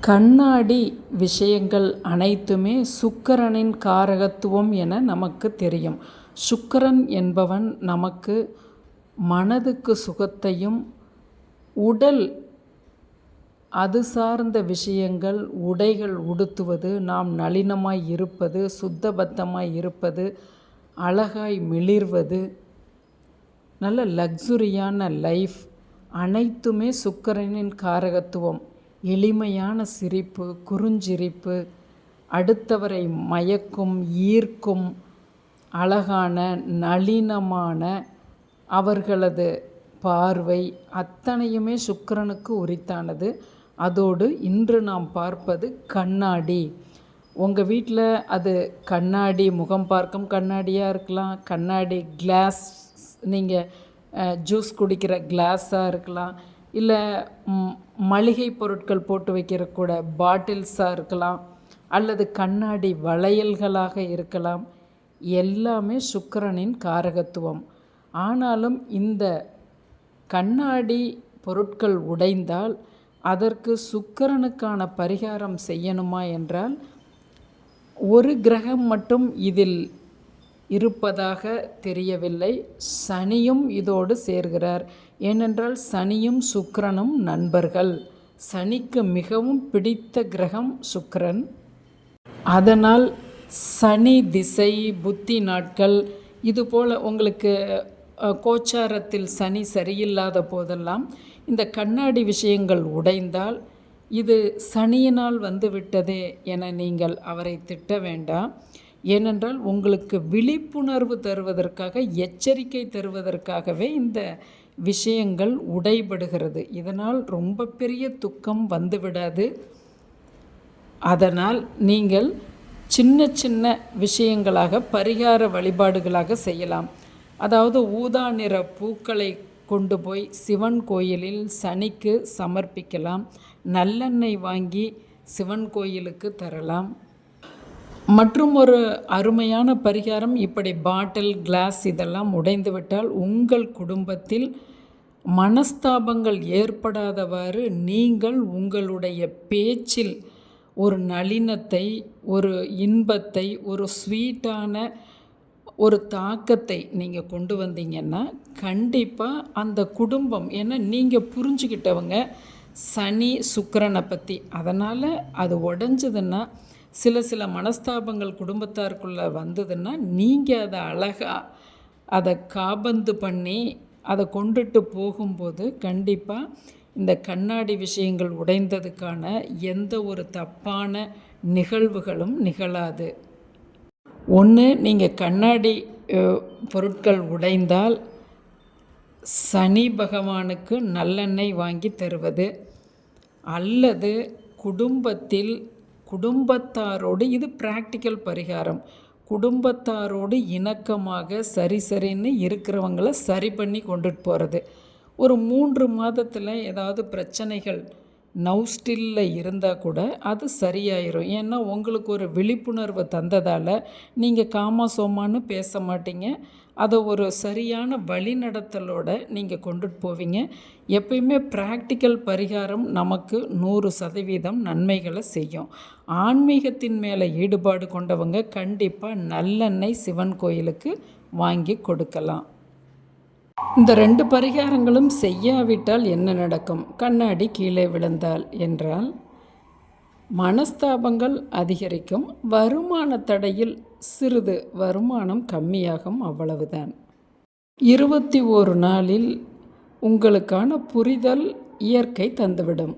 கண்ணாடி விஷயங்கள் அனைத்துமே சுக்கிரனின் காரகத்துவம் என நமக்கு தெரியும். சுக்கிரன் என்பவன் நமக்கு மனதுக்கு சுகத்தையும், உடல் அது சார்ந்த விஷயங்கள், உடைகள் உடுத்துவது, நாம் நளினமாய் இருப்பது, சுத்தபத்தமாய் இருப்பது, அழகாய் மிளிர்வது, நல்ல லக்ஸுரியான லைஃப் அனைத்துமே சுக்கிரனின் காரகத்துவம். எளிமையான சிரிப்பு, குறுஞ்சிரிப்பு, அடுத்தவரை மயக்கும், ஈர்க்கும், அழகான நளினமான அவர்களது பார்வை அத்தனையுமே சுக்கிரனுக்கு உரித்தானது. அதோடு இன்று நாம் பார்ப்பது கண்ணாடி. உங்கள் வீட்டில் அது கண்ணாடி, முகம் பார்க்கும் கண்ணாடியாக இருக்கலாம், கண்ணாடி கிளாஸ், நீங்கள் ஜூஸ் குடிக்கிற கிளாஸாக இருக்கலாம், இல்லை மளிகை பொருட்கள் போட்டு வைக்கிற கூட பாட்டில்ஸாக இருக்கலாம், அல்லது கண்ணாடி வளையல்களாக இருக்கலாம். எல்லாமே சுக்கிரனின் காரகத்துவம். ஆனாலும் இந்த கண்ணாடி பொருட்கள் உடைந்தால் அதற்கு சுக்கிரனுக்கான பரிகாரம் செய்யணுமா என்றால், ஒரு கிரகம் மட்டும் இதில் இருப்பதாக தெரியவில்லை. சனியும் இதோடு சேர்கிறார். ஏனென்றால் சனியும் சுக்கிரனும் நண்பர்கள். சனிக்கு மிகவும் பிடித்த கிரகம் சுக்கிரன். அதனால் சனி திசை, புத்தி நாட்கள், இதுபோல் உங்களுக்கு கோச்சாரத்தில் சனி சரியில்லாத போதெல்லாம் இந்த கண்ணாடி விஷயங்கள் உடைந்தால் இது சனியினால் வந்து விட்டதே என நீங்கள் அவரை திட்ட வேண்டாம். ஏனென்றால் உங்களுக்கு விழிப்புணர்வு தருவதற்காக, எச்சரிக்கை தருவதற்காகவே இந்த விஷயங்கள் உடைபடுகிறது. இதனால் ரொம்ப பெரிய துக்கம் வந்துவிடாது. அதனால் நீங்கள் சின்ன சின்ன விஷயங்களாக, பரிகார வழிபாடுகளாக செய்யலாம். அதாவது ஊதா நிற பூக்களை கொண்டு போய் சிவன் கோயிலில் சனிக்கு சமர்ப்பிக்கலாம். நல்லெண்ணெய் வாங்கி சிவன் கோயிலுக்கு தரலாம். மற்றும் ஒரு அருமையான பரிகாரம், இப்படி பாட்டில், கிளாஸ் இதெல்லாம் உடைந்துவிட்டால் உங்கள் குடும்பத்தில் மனஸ்தாபங்கள் ஏற்படாதவாறு நீங்கள் உங்களுடைய பேச்சில் ஒரு நளினத்தை, ஒரு இன்பத்தை, ஒரு ஸ்வீட்டான ஒரு தாக்கத்தை நீங்கள் கொண்டு வந்தீங்கன்னா கண்டிப்பாக அந்த குடும்பம், ஏன்னா நீங்கள் புரிஞ்சுக்கிட்டவங்க சனி சுக்கிரனை பற்றி, அதனால் அது உடஞ்சதுன்னா, சில மனஸ்தாபங்கள் குடும்பத்தாருக்குள்ளே வந்ததுன்னா நீங்கள் அதை அழகாக அதை காபந்து பண்ணி அதை கொண்டுட்டு போகும்போது கண்டிப்பாக இந்த கண்ணாடி விஷயங்கள் உடைந்ததுக்கான எந்த ஒரு தப்பான நிகழ்வுகளும் நிகழாது. ஒன்று, நீங்கள் கண்ணாடி பொருட்கள் உடைந்தால் சனி பகவானுக்கு நல்லெண்ணெய் வாங்கி தருவது, அல்லது குடும்பத்தாரோடு, இது பிராக்டிக்கல் பரிகாரம், குடும்பத்தாரோடு இணக்கமாக சரின்னு இருக்கிறவங்கள சரி பண்ணி கொண்டுட்டு போகிறது. ஒரு 3 மாதத்தில் ஏதாவது பிரச்சனைகள் நௌஸ்டில்ல இருந்தால் கூட அது சரியாயிரும். ஏன்னா உங்களுக்கு ஒரு விழிப்புணர்வு தந்ததால் நீங்கள் காமா சோமான்னு பேச மாட்டீங்க. அதை ஒரு சரியான வழிநடத்தலோடு நீங்கள் கொண்டுட்டு போவீங்க. எப்பயுமே ப்ராக்டிக்கல் பரிகாரம் நமக்கு 100% நன்மைகளை செய்யும். ஆன்மீகத்தின் மேலே ஈடுபாடு கொண்டவங்க கண்டிப்பாக நல்லெண்ணெய் சிவன் கோயிலுக்கு வாங்கி கொடுக்கலாம். இந்த 2 பரிகாரங்களும் செய்யாவிட்டால் என்ன நடக்கும்? கண்ணாடி கீழே விழுந்தால் என்றால் மனஸ்தாபங்கள் அதிகரிக்கும். வருமான தடையில் சிறிது வருமானம் கம்மியாகும், அவ்வளவுதான். 21 நாளில் உங்களுக்கான புரிதல் இயற்கை தந்துவிடும்.